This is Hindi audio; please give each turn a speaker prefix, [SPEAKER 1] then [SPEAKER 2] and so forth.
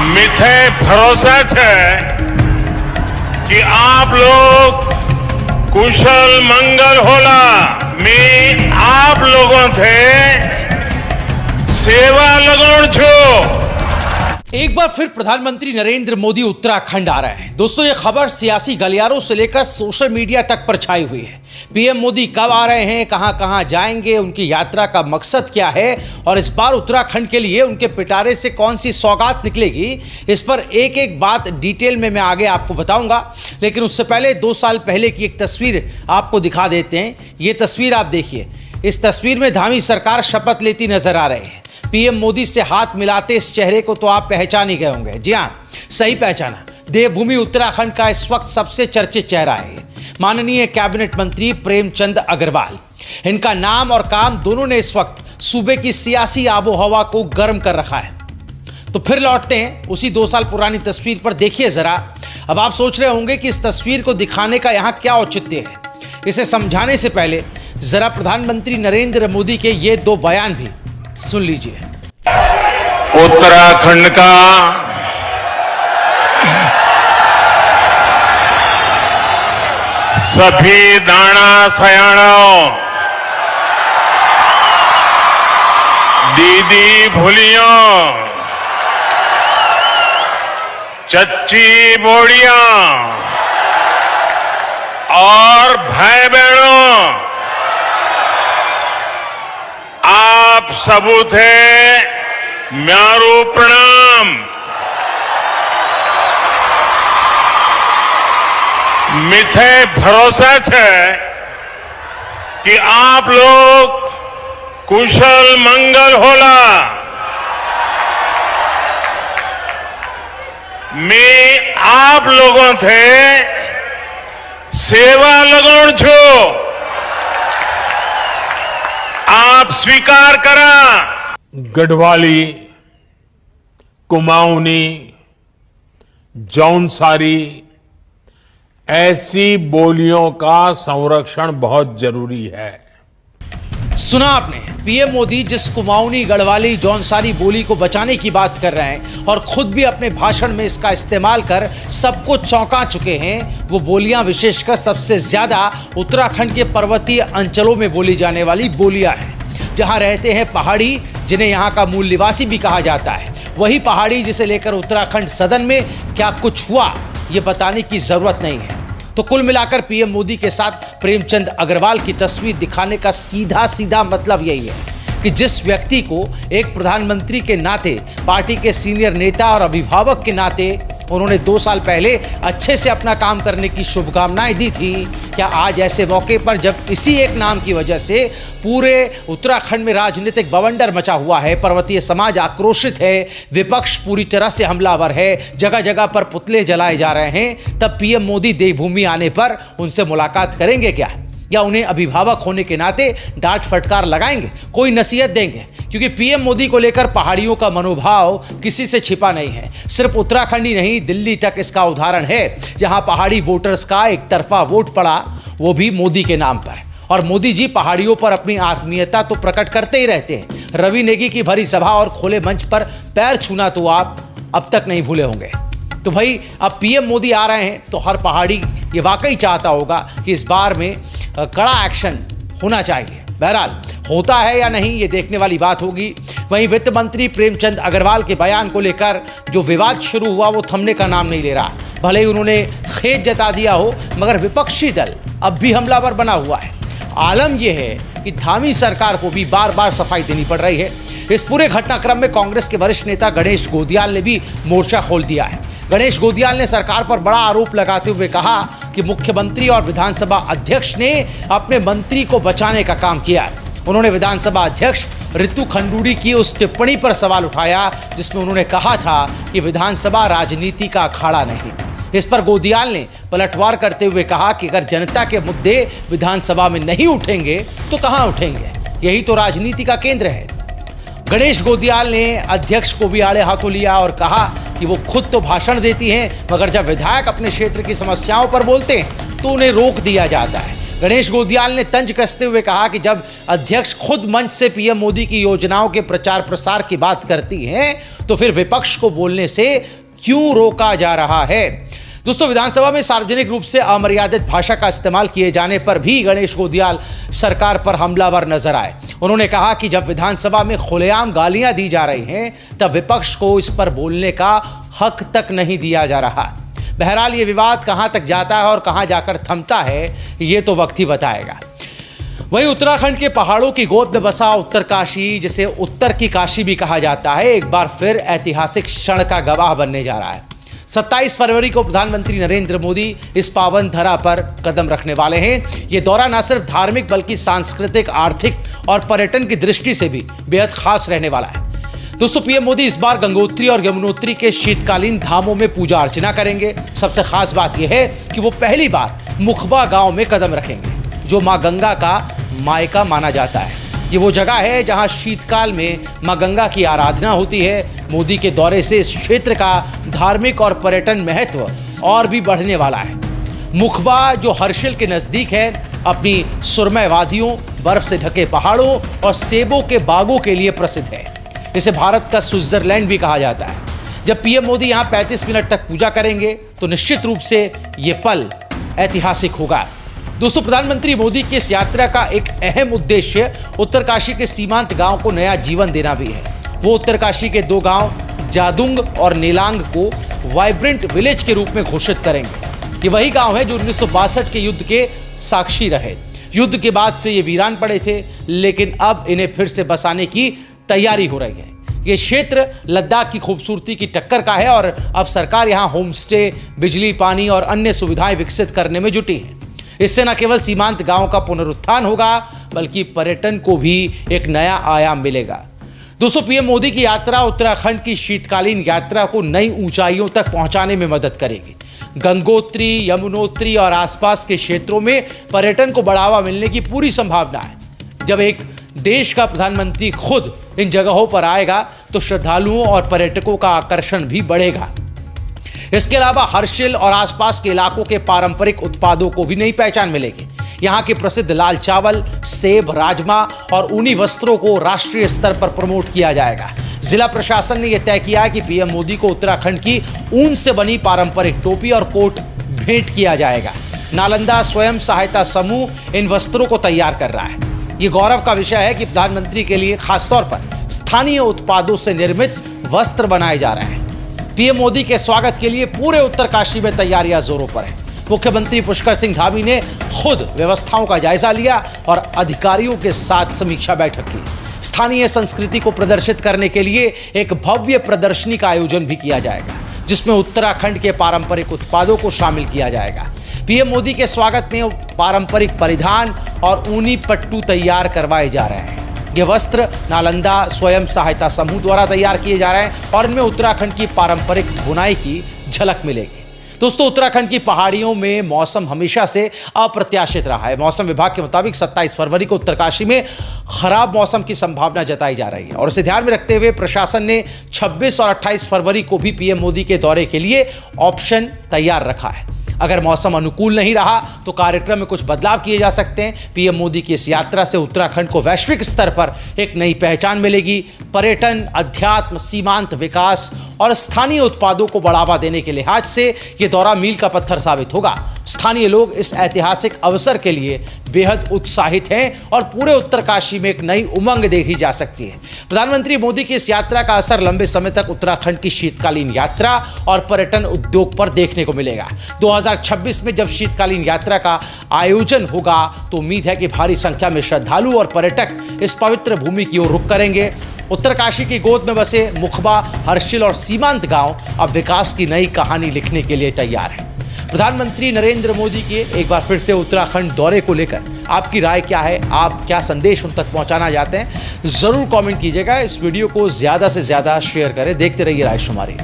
[SPEAKER 1] मिथे भरोसा है कि आप लोग कुशल मंगल होला। मैं आप लोगों थे सेवा लगन छो।
[SPEAKER 2] एक बार फिर प्रधानमंत्री नरेंद्र मोदी उत्तराखंड आ रहे हैं। दोस्तों, ये खबर सियासी गलियारों से लेकर सोशल मीडिया तक पर छाई हुई है। पीएम मोदी कब आ रहे हैं, कहां कहां जाएंगे, उनकी यात्रा का मकसद क्या है और इस बार उत्तराखंड के लिए उनके पिटारे से कौन सी सौगात निकलेगी, इस पर एक एक बात डिटेल में मैं आगे आपको बताऊंगा। लेकिन उससे पहले 2 साल पहले की एक तस्वीर आपको दिखा देते हैं। ये तस्वीर आप देखिए। इस तस्वीर में धामी सरकार शपथ लेती नजर आ रही है। पीएम मोदी से हाथ मिलाते इस चेहरे को तो आप पहचान ही गए होंगे। जी हाँ, सही पहचाना। देवभूमि उत्तराखंड का इस वक्त सबसे चर्चित चेहरा है माननीय कैबिनेट मंत्री प्रेमचंद अग्रवाल। इनका नाम और काम दोनों ने इस वक्त सूबे की सियासी आबोहवा को गर्म कर रखा है। तो फिर लौटते हैं उसी 2 साल पुरानी तस्वीर पर। देखिए जरा। अब आप सोच रहे होंगे कि इस तस्वीर को दिखाने का यहाँ क्या औचित्य है। इसे समझाने से पहले जरा प्रधानमंत्री नरेंद्र मोदी के ये 2 बयान भी सुन लीजिए।
[SPEAKER 1] उत्तराखंड का सभी दाना सयाणों, दीदी भूलियों, चच्ची बोड़िया और भाई बहनों, आप सबूत है म्यारू प्रणाम। मिथे भरोसा है कि आप लोग कुशल मंगल होला। मैं आप लोगों थे सेवा लगन छो। आप स्वीकार करा।
[SPEAKER 3] गढ़वाली, कुमाऊनी, जौनसारी ऐसी बोलियों का संरक्षण बहुत जरूरी है।
[SPEAKER 2] सुना आपने। पीएम मोदी जिस कुमाऊनी, गढ़वाली, जौनसारी बोली को बचाने की बात कर रहे हैं और खुद भी अपने भाषण में इसका इस्तेमाल कर सबको चौंका चुके हैं, वो बोलियां विशेषकर सबसे ज्यादा उत्तराखंड के पर्वतीय अंचलों में बोली जाने वाली बोलियां हैं, जहां रहते हैं पहाड़ी, जिन्हें यहाँ का मूल निवासी भी कहा जाता है। वही पहाड़ी जिसे लेकर उत्तराखंड सदन में क्या कुछ हुआ, ये बताने की जरूरत नहीं है। तो कुल मिलाकर पीएम मोदी के साथ प्रेमचंद अग्रवाल की तस्वीर दिखाने का सीधा सीधा मतलब यही है कि जिस व्यक्ति को एक प्रधानमंत्री के नाते, पार्टी के सीनियर नेता और अभिभावक के नाते उन्होंने 2 साल पहले अच्छे से अपना काम करने की शुभकामनाएं दी थी, क्या आज ऐसे मौके पर जब इसी एक नाम की वजह से पूरे उत्तराखंड में राजनीतिक बवंडर मचा हुआ है, पर्वतीय समाज आक्रोशित है, विपक्ष पूरी तरह से हमलावर है, जगह जगह पर पुतले जलाए जा रहे हैं, तब पीएम मोदी देवभूमि आने पर उनसे मुलाकात करेंगे क्या? या उन्हें अभिभावक होने के नाते डांट फटकार लगाएंगे, कोई नसीहत देंगे? क्योंकि पीएम मोदी को लेकर पहाड़ियों का मनोभाव किसी से छिपा नहीं है। सिर्फ उत्तराखंड ही नहीं, दिल्ली तक इसका उदाहरण है, जहां पहाड़ी वोटर्स का एक तरफा वोट पड़ा, वो भी मोदी के नाम पर। और मोदी जी पहाड़ियों पर अपनी आत्मीयता तो प्रकट करते ही रहते हैं। रवि नेगी की भरी सभा और खुले मंच पर पैर छूना तो आप अब तक नहीं भूले होंगे। तो भाई, अब पीएम मोदी आ रहे हैं तो हर पहाड़ी ये वाकई चाहता होगा कि इस बार में कड़ा एक्शन होना चाहिए। बहरहाल होता है या नहीं, ये देखने वाली बात होगी। वहीं वित्त मंत्री प्रेमचंद अग्रवाल के बयान को लेकर जो विवाद शुरू हुआ वो थमने का नाम नहीं ले रहा। भले ही उन्होंने खेद जता दिया हो, मगर विपक्षी दल अब भी हमलावर बना हुआ है। आलम यह है कि धामी सरकार को भी बार बार सफाई देनी पड़ रही है। इस पूरे घटनाक्रम में कांग्रेस के वरिष्ठ नेता गणेश गोदियाल ने भी मोर्चा खोल दिया है। गणेश गोदियाल ने सरकार पर बड़ा आरोप लगाते हुए कहा कि मुख्यमंत्री और विधानसभा अध्यक्ष ने अपने मंत्री को बचाने का काम किया। उन्होंने विधानसभा अध्यक्ष रितु खंडूड़ी की उस टिप्पणी पर सवाल उठाया जिसमें उन्होंने कहा था कि विधानसभा राजनीति का अखाड़ा नहीं। इस पर गोदियाल ने पलटवार करते हुए कहा कि अगर जनता के मुद्दे विधानसभा में नहीं उठेंगे तो कहां उठेंगे? यही तो राजनीति का केंद्र है। गणेश गोदियाल ने अध्यक्ष को भी आड़े हाथों लिया और कहा कि वो खुद तो भाषण देती हैं, मगर जब विधायक अपने क्षेत्र की समस्याओं पर बोलते हैं तो उन्हें रोक दिया जाता है। गणेश गोदियाल ने तंज कसते हुए कहा कि जब अध्यक्ष खुद मंच से पीएम मोदी की योजनाओं के प्रचार प्रसार की बात करती हैं तो फिर विपक्ष को बोलने से क्यों रोका जा रहा है। दोस्तों, विधानसभा में सार्वजनिक रूप से अमर्यादित भाषा का इस्तेमाल किए जाने पर भी गणेश गोदियाल सरकार पर हमलावर नजर आए। उन्होंने कहा कि जब विधानसभा में खुलेआम गालियां दी जा रही हैं तब विपक्ष को इस पर बोलने का हक तक नहीं दिया जा रहा। बहरहाल ये विवाद कहां तक जाता है और कहां जाकर थमता है, ये तो वक्त ही बताएगा। वहीं उत्तराखंड के पहाड़ों की गोद में बसा उत्तरकाशी, जिसे उत्तर की काशी भी कहा जाता है, एक बार फिर ऐतिहासिक क्षण का गवाह बनने जा रहा है। 27 फरवरी को प्रधानमंत्री नरेंद्र मोदी इस पावन धरा पर कदम रखने वाले हैं। ये दौरा न सिर्फ धार्मिक बल्कि सांस्कृतिक, आर्थिक और पर्यटन की दृष्टि से भी बेहद खास रहने वाला है। दोस्तों, पीएम मोदी इस बार गंगोत्री और यमुनोत्री के शीतकालीन धामों में पूजा अर्चना करेंगे। सबसे खास बात यह है कि वो पहली बार मुखबा गांव में कदम रखेंगे, जो मां गंगा का मायका माना जाता है। ये वो जगह है जहां शीतकाल में मां गंगा की आराधना होती है। मोदी के दौरे से इस क्षेत्र का धार्मिक और पर्यटन महत्व और भी बढ़ने वाला है। मुखबा, जो हर्षिल के नजदीक है, अपनी सुरमय वादियों, बर्फ से ढके पहाड़ों और सेबों के बागों के लिए प्रसिद्ध है। इसे भारत का स्विट्जरलैंड भी कहा जाता है। जब पीएम मोदी यहाँ 35 मिनट तक पूजा करेंगे तो निश्चित रूप से ये पल ऐतिहासिक होगा। दोस्तों, प्रधानमंत्री मोदी की इस यात्रा का एक अहम उद्देश्य उत्तरकाशी के सीमांत गांव को नया जीवन देना भी है। वो उत्तरकाशी के 2 गांव जादुंग और नेलांग को वाइब्रेंट विलेज के रूप में घोषित करेंगे। ये वही गांव है जो 1962 के युद्ध के साक्षी रहे। युद्ध के बाद से ये वीरान पड़े थे, लेकिन अब इन्हें फिर से बसाने की तैयारी हो रही है। ये क्षेत्र लद्दाख की खूबसूरती की टक्कर का है और अब सरकार यहाँ होम स्टे, बिजली, पानी और अन्य सुविधाएं विकसित करने में जुटी है। इससे न केवल सीमांत गांव का पुनरुत्थान होगा बल्कि पर्यटन को भी एक नया आयाम मिलेगा। दोस्तों, पीएम मोदी की यात्रा उत्तराखंड की शीतकालीन यात्रा को नई ऊंचाइयों तक पहुंचाने में मदद करेगी। गंगोत्री, यमुनोत्री और आसपास के क्षेत्रों में पर्यटन को बढ़ावा मिलने की पूरी संभावना है। जब एक देश का प्रधानमंत्री खुद इन जगहों पर आएगा तो श्रद्धालुओं और पर्यटकों का आकर्षण भी बढ़ेगा। इसके अलावा हर्षिल और आसपास के इलाकों के पारंपरिक उत्पादों को भी नई पहचान मिलेगी। यहाँ के प्रसिद्ध लाल चावल, सेब, राजमा और ऊनी वस्त्रों को राष्ट्रीय स्तर पर प्रमोट किया जाएगा। जिला प्रशासन ने यह तय किया कि पीएम मोदी को उत्तराखंड की ऊन से बनी पारंपरिक टोपी और कोट भेंट किया जाएगा। नालंदा स्वयं सहायता समूह इन वस्त्रों को तैयार कर रहा है। ये गौरव का विषय है कि प्रधानमंत्री के लिए खासतौर पर स्थानीय उत्पादों से निर्मित वस्त्र बनाए जा रहे हैं। पीएम मोदी के स्वागत के लिए पूरे उत्तरकाशी में तैयारियां जोरों पर हैं। मुख्यमंत्री पुष्कर सिंह धामी ने खुद व्यवस्थाओं का जायजा लिया और अधिकारियों के साथ समीक्षा बैठक की। स्थानीय संस्कृति को प्रदर्शित करने के लिए एक भव्य प्रदर्शनी का आयोजन भी किया जाएगा, जिसमें उत्तराखंड के पारंपरिक उत्पादों को शामिल किया जाएगा। पीएम मोदी के स्वागत में पारंपरिक परिधान और ऊनी पट्टू तैयार करवाए जा रहे हैं। ये वस्त्र नालंदा स्वयं सहायता समूह द्वारा तैयार किए जा रहे हैं और इनमें उत्तराखंड की पारंपरिक बुनाई की झलक मिलेगी। दोस्तों, उत्तराखंड की पहाड़ियों में मौसम हमेशा से अप्रत्याशित रहा है। मौसम विभाग के मुताबिक 27 फरवरी को उत्तरकाशी में खराब मौसम की संभावना जताई जा रही है और इसे ध्यान में रखते हुए प्रशासन ने 26 और 28 फरवरी को भी पीएम मोदी के दौरे के लिए ऑप्शन तैयार रखा है। अगर मौसम अनुकूल नहीं रहा तो कार्यक्रम में कुछ बदलाव किए जा सकते हैं। पीएम मोदी की इस यात्रा से उत्तराखंड को वैश्विक स्तर पर एक नई पहचान मिलेगी। पर्यटन, अध्यात्म, सीमांत विकास और स्थानीय उत्पादों को बढ़ावा देने के लिहाज से यह दौरा मील का पत्थर साबित होगा। स्थानीय लोग इस ऐतिहासिक अवसर के लिए बेहद उत्साहित हैं और पूरे उत्तरकाशी में एक नई उमंग देखी जा सकती है। प्रधानमंत्री मोदी की इस यात्रा का असर लंबे समय तक उत्तराखंड की शीतकालीन यात्रा और पर्यटन उद्योग पर देखने को मिलेगा। 2026 में जब शीतकालीन यात्रा का आयोजन होगा तो उम्मीद है कि भारी संख्या में श्रद्धालु और पर्यटक इस पवित्र भूमि की ओर रुख करेंगे। उत्तरकाशी की गोद में बसे मुखबा, हर्षिल और सीमांत गांव अब विकास की नई कहानी लिखने के लिए तैयार है। प्रधानमंत्री नरेंद्र मोदी के एक बार फिर से उत्तराखंड दौरे को लेकर आपकी राय क्या है? आप क्या संदेश उन तक पहुंचाना चाहते हैं? जरूर कमेंट कीजिएगा। इस वीडियो को ज्यादा से ज्यादा शेयर करें। देखते रहिए रायशुमारी।